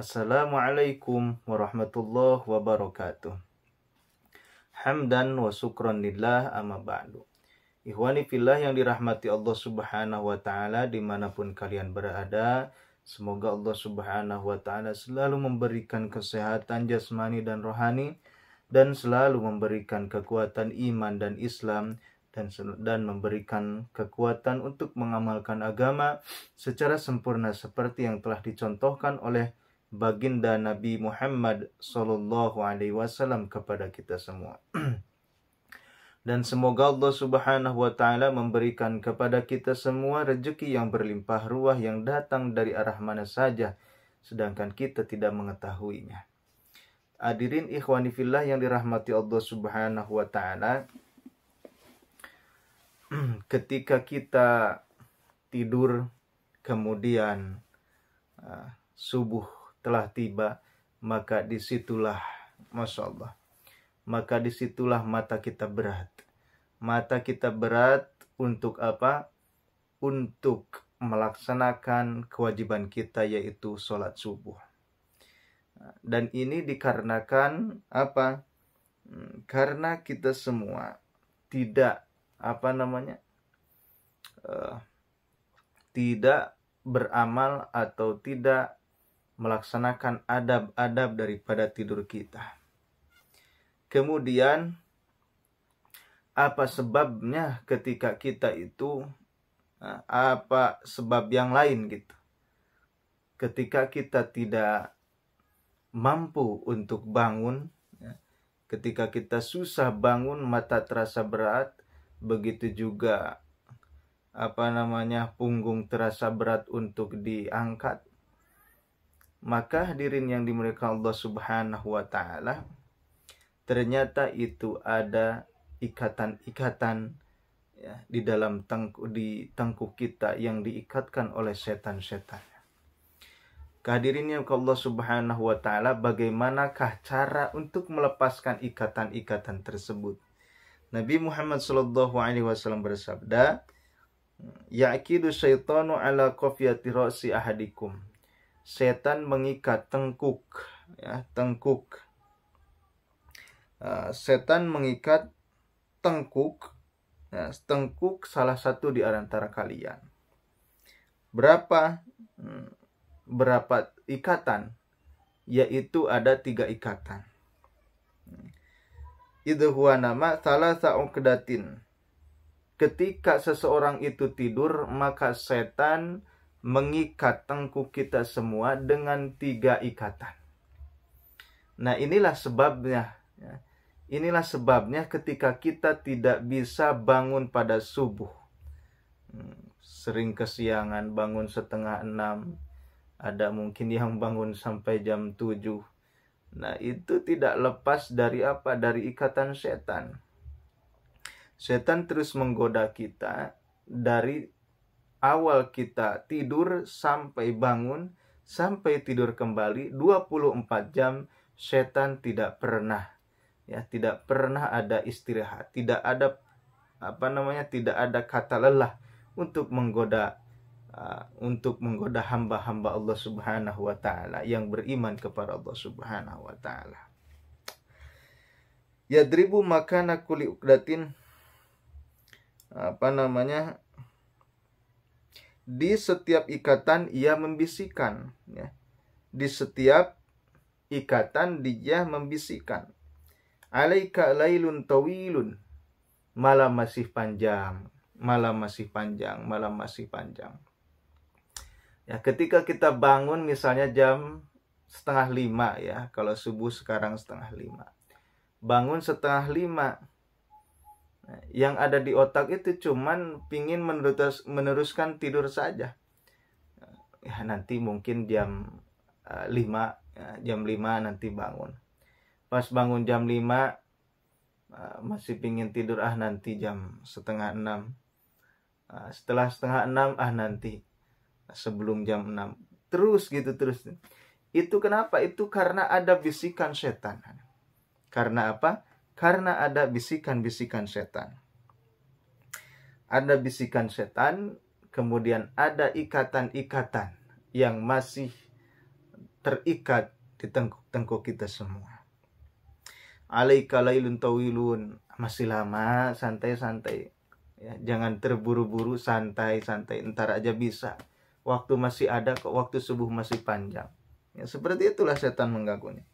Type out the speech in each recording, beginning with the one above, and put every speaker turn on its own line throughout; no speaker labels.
Assalamualaikum warahmatullahi wabarakatuh. Hamdan wa syukran lillah amma ba'du. Ikhwani fillah yang dirahmati Allah subhanahu wa ta'ala dimanapun kalian berada, semoga Allah subhanahu wa ta'ala selalu memberikan kesehatan jasmani dan rohani, dan selalu memberikan kekuatan iman dan Islam, dan memberikan kekuatan untuk mengamalkan agama secara sempurna seperti yang telah dicontohkan oleh baginda Nabi Muhammad Sallallahu Alaihi Wasallam kepada kita semua. Dan semoga Allah Subhanahu Wa Taala memberikan kepada kita semua rezeki yang berlimpah ruah yang datang dari arah mana saja, sedangkan kita tidak mengetahuinya. Hadirin ikhwani fillah yang dirahmati Allah Subhanahu Wa Taala, ketika kita tidur kemudian subuh telah tiba, maka disitulah, Masya Allah, maka disitulah mata kita berat. Mata kita berat untuk apa? Untuk melaksanakan kewajiban kita, yaitu sholat subuh. Dan ini dikarenakan apa? Karena kita semua tidak tidak beramal atau tidak melaksanakan adab-adab daripada tidur kita. Kemudian apa sebabnya ketika kita itu, apa sebab yang lain gitu, ketika kita tidak mampu untuk bangun, ketika kita susah bangun, mata terasa berat, begitu juga punggung terasa berat untuk diangkat. Maka hadirin yang dimuliakan Allah Subhanahu wa Ta'ala, ternyata itu ada ikatan-ikatan ya, di dalam tengkuk kita yang diikatkan oleh setan-setan. Hadirin yang Allah Subhanahu wa Ta'ala, bagaimanakah cara untuk melepaskan ikatan-ikatan tersebut? Nabi Muhammad sallallahu alaihi wasallam bersabda, "Yaqidu syaitanu ala qafiyati ra'si ahadikum." Setan mengikat tengkuk, ya, tengkuk. Setan mengikat tengkuk, ya, tengkuk salah satu di antara kalian. Berapa ikatan? Yaitu ada 3 ikatan. Idhu huwa nama thalatha uqdatin. Ketika seseorang itu tidur, maka setan mengikat tengkuk kita semua dengan 3 ikatan. Nah, inilah sebabnya, ya. Inilah sebabnya ketika kita tidak bisa bangun pada subuh. Sering kesiangan, bangun 5:30. Ada mungkin yang bangun sampai jam 7. Nah, itu tidak lepas dari apa? Dari ikatan setan. Setan terus menggoda kita dari awal kita tidur sampai bangun, sampai tidur kembali 24 jam, setan tidak pernah, ya, tidak pernah ada istirahat, tidak ada tidak ada kata lelah untuk menggoda hamba-hamba Allah Subhanahu wa Ta'ala yang beriman kepada Allah Subhanahu wa Ta'ala. Yadribu makana kulli uqdatin, di setiap ikatan ia membisikkan, ya. Di setiap ikatan dia membisikkan. Alaika lailun tawilun. Malam masih panjang, malam masih panjang, malam masih panjang. Ya, ketika kita bangun misalnya jam 4:30, ya, kalau subuh sekarang 4:30. Bangun 4:30. Nah, yang ada di otak itu cuman pingin meneruskan tidur saja. Ya, nanti mungkin jam 5, ya, jam 5 nanti bangun. Pas bangun jam 5 masih pingin tidur, nanti jam 5:30. Setelah 5:30, nanti sebelum jam 6. Terus gitu terus. Itu kenapa? Itu karena ada bisikan setan. Karena apa? Karena ada bisikan-bisikan setan. Ada bisikan setan, kemudian ada ikatan-ikatan yang masih terikat di tengkuk kita semua. Alaika lailun tawilun, masih lama, santai-santai. Ya, jangan terburu-buru, santai-santai, ntar aja bisa. Waktu masih ada kok, waktu subuh masih panjang. Ya, seperti itulah setan mengganggunya.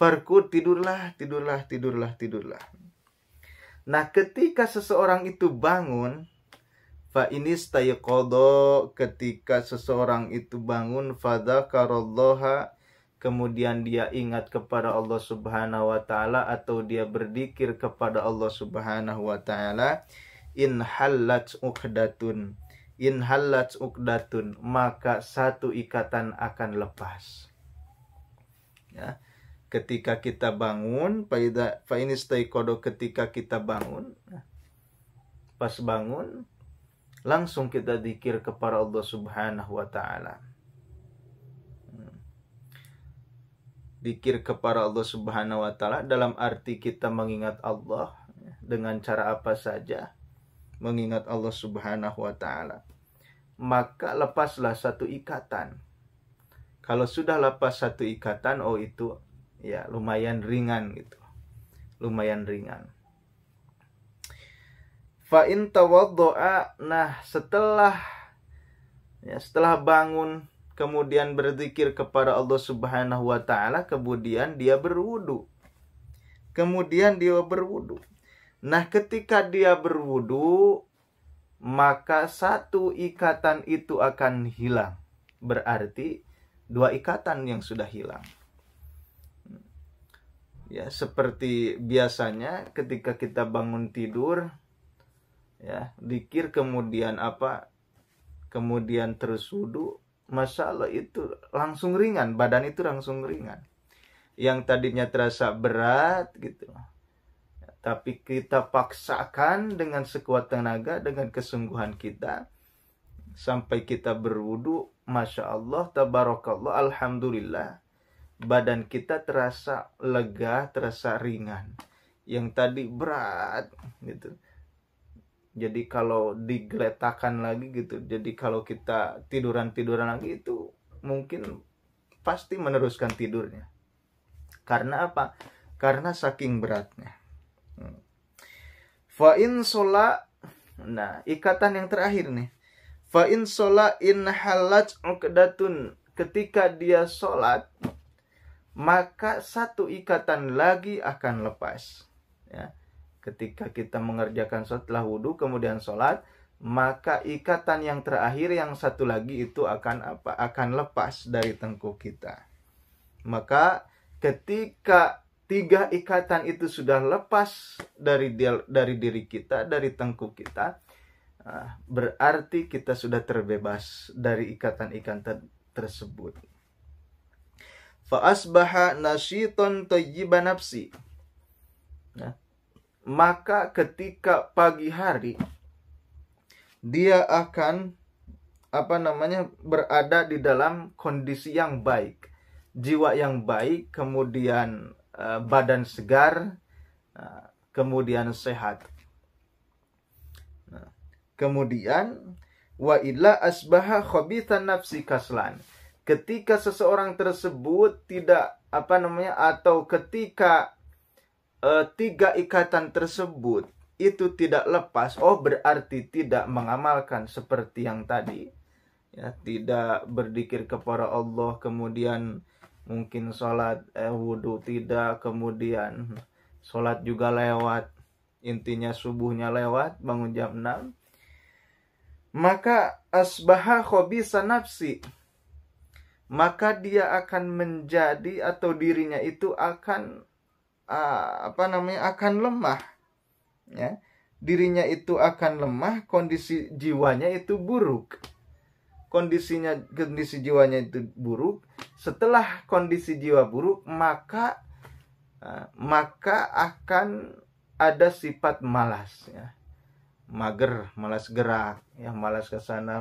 Farkud, tidurlah. Nah, ketika seseorang itu bangun, fa inistayqadha, ketika seseorang itu bangun, fadzakarallaha, kemudian dia ingat kepada Allah Subhanahu wa taala atau dia berzikir kepada Allah Subhanahu wa taala, in hallat uqdatun, maka satu ikatan akan lepas. Ya. Ketika kita bangun, fa inistayqadha, ketika kita bangun, pas bangun langsung kita zikir kepada Allah Subhanahu wa taala. Zikir kepada Allah Subhanahu wa taala dalam arti kita mengingat Allah dengan cara apa saja, mengingat Allah Subhanahu wa taala. Maka lepaslah satu ikatan. Kalau sudah lepas satu ikatan, oh itu ya lumayan ringan gitu. Lumayan ringan. Fa in tawaddo'a, nah setelah bangun kemudian berzikir kepada Allah Subhanahu wa taala, kemudian dia berwudu. Nah, ketika dia berwudu, maka satu ikatan itu akan hilang. Berarti dua ikatan yang sudah hilang. Ya, seperti biasanya ketika kita bangun tidur, ya, zikir kemudian kemudian terus wudu, Masya Allah itu langsung ringan, badan itu langsung ringan. Yang tadinya terasa berat gitu, tapi kita paksakan dengan sekuat tenaga, dengan kesungguhan kita, sampai kita berwudu, Masya Allah, tabarakallah, alhamdulillah, badan kita terasa lega, terasa ringan. Yang tadi berat gitu. Jadi kalau digeletakkan lagi gitu, jadi kalau kita tiduran lagi itu mungkin pasti meneruskan tidurnya. Karena apa? Karena saking beratnya. Fa in shola, nah ikatan yang terakhir nih. Fa in shola in halat uqdatun, ketika dia sholat, maka satu ikatan lagi akan lepas. Ya. Ketika kita mengerjakan setelah wudhu kemudian sholat, maka ikatan yang terakhir yang satu lagi itu akan lepas dari tengkuk kita. Maka ketika tiga ikatan itu sudah lepas dari diri kita, dari tengkuk kita, berarti kita sudah terbebas dari ikatan-ikatan tersebut. Fa asbaha nasyiton thayyiban nafsi. Maka ketika pagi hari dia akan berada di dalam kondisi yang baik, jiwa yang baik, kemudian badan segar, kemudian sehat. Kemudian wa illa asbaha khabithan nafsi kaslan. Ketika seseorang tersebut tidak atau ketika tiga ikatan tersebut itu tidak lepas, oh berarti tidak mengamalkan seperti yang tadi, ya, tidak berzikir kepada Allah, kemudian mungkin sholat, wudhu tidak, kemudian sholat juga lewat, intinya subuhnya lewat, bangun jam 6, maka asbaha khabisa nafsi, maka dia akan menjadi atau dirinya itu akan akan lemah, ya, dirinya itu akan lemah, kondisi jiwanya itu buruk, kondisi jiwanya itu buruk. Setelah kondisi jiwa buruk, maka akan ada sifat malas, ya, mager, malas gerak, ya, malas kesana,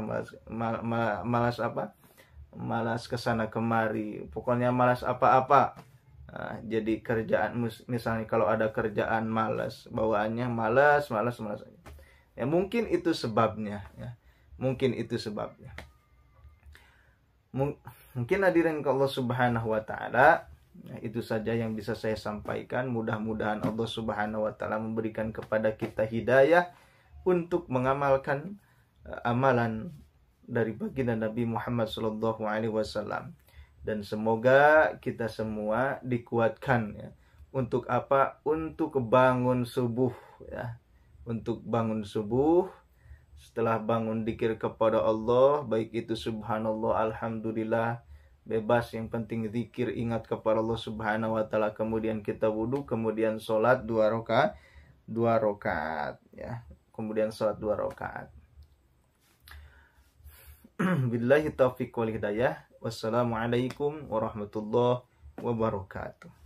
malas kesana kemari, pokoknya malas apa-apa. Jadi kerjaan, misalnya kalau ada kerjaan malas, bawaannya malas aja. Ya, mungkin itu sebabnya, ya. Mungkin itu sebabnya. Mungkin hadirin ke Allah Subhanahu wa taala, itu saja yang bisa saya sampaikan. Mudah-mudahan Allah Subhanahu wa taala memberikan kepada kita hidayah untuk mengamalkan amalan dari baginda Nabi Muhammad sallallahu alaihi wasallam. Dan semoga kita semua dikuatkan ya. Untuk apa? Untuk bangun subuh ya. Untuk bangun subuh, setelah bangun dzikir kepada Allah, baik itu subhanallah, alhamdulillah, bebas, yang penting zikir, ingat kepada Allah Subhanahu wa taala, kemudian kita wudu, kemudian sholat 2 rakaat ya. Kemudian sholat 2 rakaat. Billahi taufiq wal hidayah. Wassalamualaikum warahmatullahi wabarakatuh.